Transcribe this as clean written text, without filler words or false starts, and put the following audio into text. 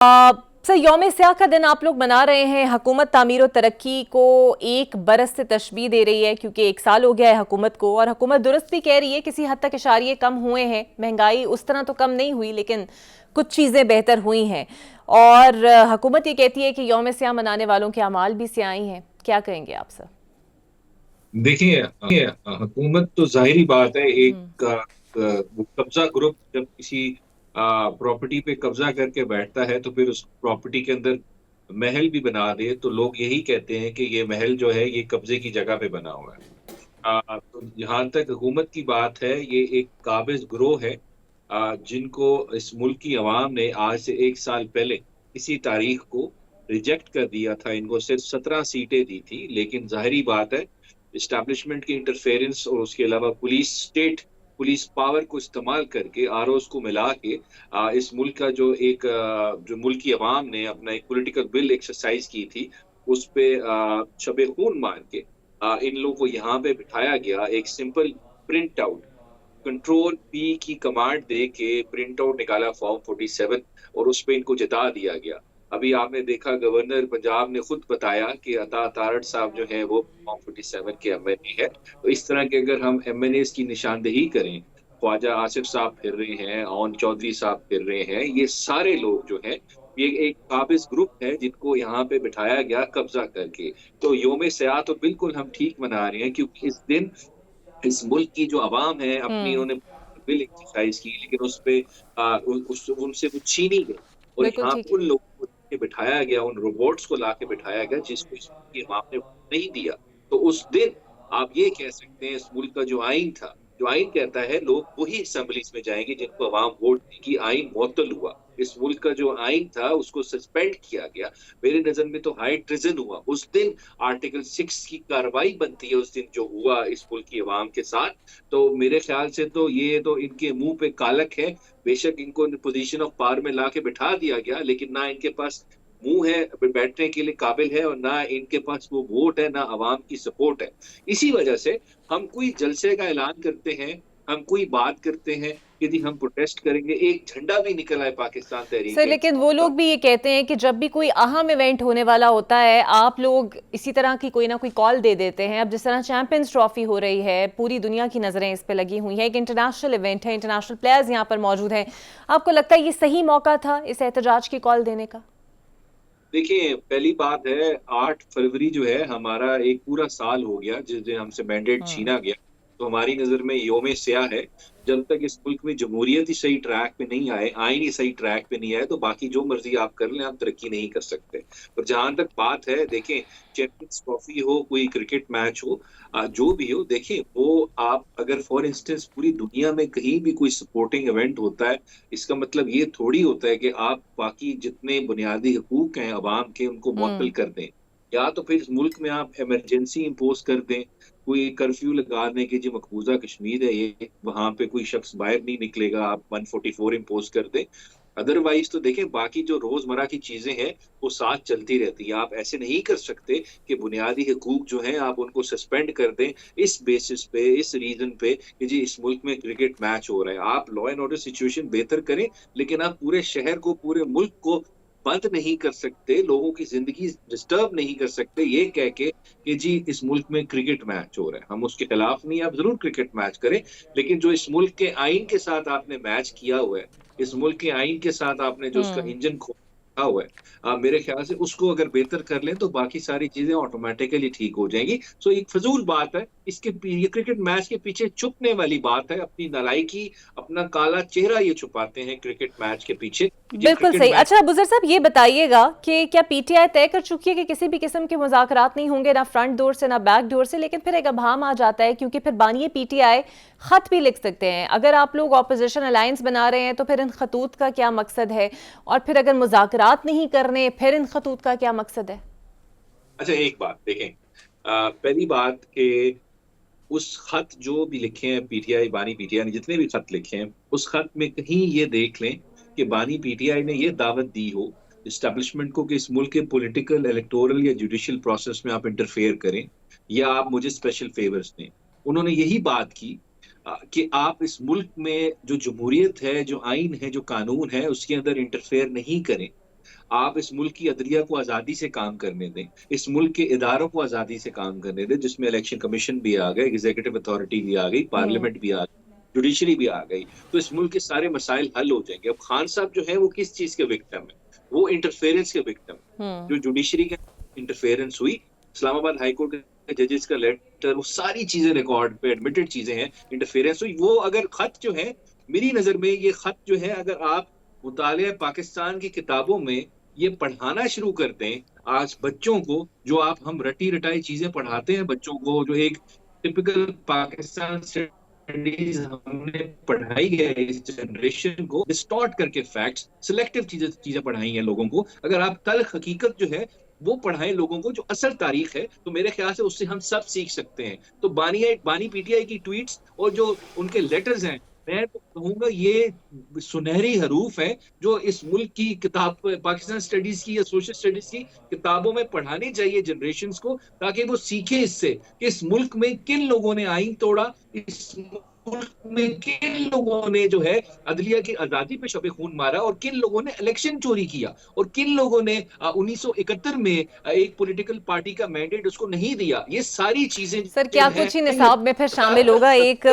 Sir, यौम स्याह का दिन आप लोग मना रहे हैं। हुकूमत तामीर और तरक्की को एक बरस से तशबीह दे रही है क्योंकि एक साल हो गया है हुकूमत को, और हुकूमत दुरुस्त भी कह रही है किसी हद तक इशारिये कम हुए हैं। महंगाई उस तरह तो कम नहीं हुई, लेकिन कुछ चीज़ें बेहतर हुई हैं। और हुकूमत ये कहती है कि यौम स्याह मनाने वालों के अमाल भी स्याही हैं। क्या कहेंगे आप सर? देखिए, हुकूमत तो जाहिर बात है, हम्म। एक वो कब्जा ग्रुप जब किसी प्रॉपर्टी पे कब्जा करके बैठता है तो फिर उस प्रॉपर्टी के अंदर महल भी बना दे तो लोग यही कहते हैं कि ये महल जो है ये कब्जे की जगह पे बना हुआ है। तो जहाँ तक हुकूमत की बात है, ये एक काबिज ग्रोह है, जिनको इस मुल्क की आवाम ने आज से एक साल पहले इसी तारीख को रिजेक्ट कर दिया था। इनको सिर्फ 17 सीटें दी थी, लेकिन जाहिर बात है इस्टेब्लिशमेंट की इंटरफेरेंस और उसके अलावा स्टेट पुलिस पावर को इस्तेमाल करके आरओज को मिला के इस मुल्क का जो मुल्क की अवाम ने अपना एक पॉलिटिकल विल एक्सरसाइज की थी, उस पे शबे खून मार के इन लोगों को यहाँ पे बिठाया गया। एक simple print out, control P की कमांड दे के प्रिंट आउट निकाला फॉर्म 47 और उस पे इनको जिता दिया गया। अभी आपने देखा गवर्नर पंजाब ने खुद बताया कि अता तारड़ साहब जो है वो फॉर्म 47 के एमएनए है। तो इस तरह के अगर हम एमएनए की निशानदेही करें, ख्वाजा आसिफ साहब फिर रहे हैं, ओन चौधरी साहब फिर रहे हैं, ये सारे लोग जो हैं ये एक काबिज ग्रुप है जिनको यहाँ पे बिठाया गया कब्जा करके। तो योम सयाह तो बिल्कुल हम ठीक मना रहे हैं, क्योंकि इस दिन इस मुल्क की जो आवाम है अपनी हम्म। इन्होंने बिल एक्सरसाइज की, लेकिन उस पे उनसे वो छीनी गई और बिल्कुल यहाँ ठीक पे उन लोगों को के बिठाया गया, उन रोबोट्स को लाके बिठाया गया जिसको इस मुल्क की आवाम ने वोट नहीं दिया। तो उस दिन आप ये कह सकते हैं इस मुल्क का जो आइन था, जो आइन कहता है लोग वही असेंबलीज में जाएंगे जिनको आवाम वोट देगी, आइन मुअत्तल हुआ। इस मुल्क का जो आइन था उसको सस्पेंड किया गया। मेरी नजर में तो हाई ट्रिजन हुआ उस दिन। आर्टिकल 6 की कार्रवाई बनती है उस दिन जो हुआ इस मुल्क की आवाम के साथ। तो मेरे ख्याल से तो ये तो इनके मुंह पे कालक है। बेशक इनको पोजीशन ऑफ पावर में ला के बिठा दिया गया, लेकिन ना इनके पास मुंह है बैठने के लिए काबिल है, और ना इनके पास वो वोट है, ना आवाम की सपोर्ट है। इसी वजह से हम कोई जलसे का ऐलान करते हैं, हम कोई बात करते हैं, यदि हम प्रोटेस्ट करेंगे, एक झंडा भी निकल आए पाकिस्तान तहरीक सर, लेकिन वो इंसाफ का। लोग भी ये कहते हैं कि जब भी कोई अहम इवेंट होने वाला होता है, आप लोग इसी तरह की कोई ना कोई कॉल दे देते हैं। अब जिस तरह चैंपियंस ट्रॉफी हो रही है, पूरी दुनिया की नजरें इस पे लगी हुई हैं, एक इंटरनेशनल इवेंट है, इंटरनेशनल प्लेयर्स यहाँ पर मौजूद हैं। आपको लगता है ये सही मौका था इस एहतजाज की कॉल देने का? देखिए, पहली बात है, 8 फरवरी जो है हमारा एक पूरा साल हो गया जिस दिन हमसे मैंडेट हम्म। छीना गया। तो हमारी नजर में योम स्याह है। जब तक इस मुल्क में जमहूरियत ही सही ट्रैक पे नहीं आए, आइन ही सही ट्रैक पे नहीं आए, तो बाकी जो मर्जी आप कर लें, आप तरक्की नहीं कर सकते। और जहां तक बात है, देखें, चैंपियंस ट्रॉफी हो, कोई क्रिकेट मैच हो, जो भी हो, देखें वो आप अगर फॉर इंस्टेंस पूरी दुनिया में कहीं भी कोई सपोर्टिंग इवेंट होता है, इसका मतलब ये थोड़ी होता है कि आप बाकी जितने बुनियादी हकूक हैं अवाम के उनको मुअत्तल हम्म। कर दें। या तो फिर इस मुल्क में आप इमरजेंसी इम्पोज कर दें, कोई कर्फ्यू लगा दें कि जी मकबूजा कश्मीर है ये, वहां पे कोई शख्स बाहर नहीं निकलेगा, आप 144 इम्पोज कर दें। अदरवाइज तो देखें, बाकी जो रोजमर्रा की चीजें हैं वो साथ चलती रहती है। आप ऐसे नहीं कर सकते कि बुनियादी हकूक जो हैं आप उनको सस्पेंड कर दें इस बेसिस पे, इस रीजन पे कि जी इस मुल्क में क्रिकेट मैच हो रहा है। आप लॉ एंड ऑर्डर सिचुएशन बेहतर करें, लेकिन आप पूरे शहर को, पूरे मुल्क को बंद नहीं कर सकते, लोगों की जिंदगी डिस्टर्ब नहीं कर सकते ये कह के कि जी इस मुल्क में क्रिकेट मैच हो रहा है। हम उसके खिलाफ नहीं, आप जरूर क्रिकेट मैच करें, लेकिन जो इस मुल्क के आइन के साथ आपने मैच किया हुआ है, इस मुल्क के आइन के साथ आपने जो उसका हम्म। इंजन खोला हुआ है, मेरे ख्याल से उसको अगर बेहतर कर लें तो बाकी सारी चीजें ऑटोमेटिकली ठीक हो जाएंगी। सो एक फजूल बात है, ये क्रिकेट मैच के पीछे छुपने वाली बात है, अपनी नालायकी, अपना काला चेहरा ये छुपाते हैं क्रिकेट मैच के पीछे। जी बिल्कुल क्रिकेट सही। मैच। अच्छा बुजर साहब, ये बताइएगा कि क्या पीटीआई तय कर चुकी है कि किसी भी किस्म के मुज़ाकरात नहीं होंगे, ना फ्रंट डोर से ना बैक डोर से? लेकिन फिर एक अभाम आ जाता है, क्योंकि फिर बानिए पीटीआई खत भी लिख सकते हैं। अगर आप लोग ऑपोजिशन अलायंस बना रहे हैं तो फिर इन खतूत का क्या मकसद है? और फिर अगर मुज़ाकरात नहीं करने, फिर इन खतूत का क्या मकसद है? अच्छा, एक बात देखें, पहली बात कि उस खत जो भी लिखे हैं पीटीआई, बानी पीटीआई ने जितने भी खत लिखे हैं, उस खत में कहीं ये देख लें कि बानी पीटीआई ने ये दावत दी हो इस्टेब्लिशमेंट को कि इस मुल्क के पॉलिटिकल, इलेक्टोरल या जुडिशियल प्रोसेस में आप इंटरफेयर करें या आप मुझे स्पेशल फेवर्स दें। उन्होंने यही बात की कि आप इस मुल्क में जो जमहूरियत है, जो आइन है, जो कानून है, उसके अंदर इंटरफेयर नहीं करें। आप इस मुल्क की अदलिया को आज़ादी से काम करने दें, इस मुल्क के इदारों को आज़ादी से काम करने दें, जिसमें इलेक्शन कमीशन भी आ गए, एग्जीक्यूटिव अथॉरिटी भी आ गई, पार्लियामेंट भी आ गई, जुडिशरी भी आ गई, तो इस मुल्क के सारे मसाइल हल हो जाएंगे। अब खान साहब जो है वो किस चीज के विक्टिम है? वो इंटरफेरेंस के विक्टिम है। जो जुडिशरी के इंटरफेरेंस हुई, इस्लामाबाद हाई कोर्ट के जजेस का लेटर, वो सारी चीजें रिकॉर्ड पे एडमिटेड चीजें हैं, इंटरफेरेंस हुई। वो अगर खत जो है, मेरी नजर में ये खत जो है, अगर आप मुतालिया पाकिस्तान की किताबों में ये पढ़ाना शुरू कर दें आज बच्चों को, जो हम रटी रटाई चीजें पढ़ाते हैं बच्चों को, जो एक टिपिकल पाकिस्तान स्टडीज हमने पढ़ाई है इस जनरेशन को, डिस्टॉर्ट करके फैक्ट्स, सिलेक्टिव चीजें पढ़ाई हैं लोगों को, अगर आप तल्ख हकीकत जो है वो पढ़ाएं लोगों को, जो असल तारीख है, तो मेरे ख्याल से उससे हम सब सीख सकते हैं। तो बानी पीटीआई की ट्वीट्स और जो उनके लेटर्स हैं, मैं तो कहूंगा ये सुनहरी हरूफ है जो इस मुल्क की किताब, पाकिस्तान स्टडीज की या सोशल स्टडीज की किताबों में पढ़ानी चाहिए जनरेशंस को, ताकि वो सीखे इससे कि इस मुल्क में किन लोगों ने आइन तोड़ा, इस मुल्क में किन लोगों ने जो है अदलिया की आजादी पे शबे खून मारा, और किन लोगों ने इलेक्शन चोरी किया, और किन लोगों ने 1971 में एक पॉलिटिकल पार्टी का मैंडेट उसको नहीं दिया। ये सारी चीजें सर क्या कुछ ही निसाब में फिर शामिल होगा? एक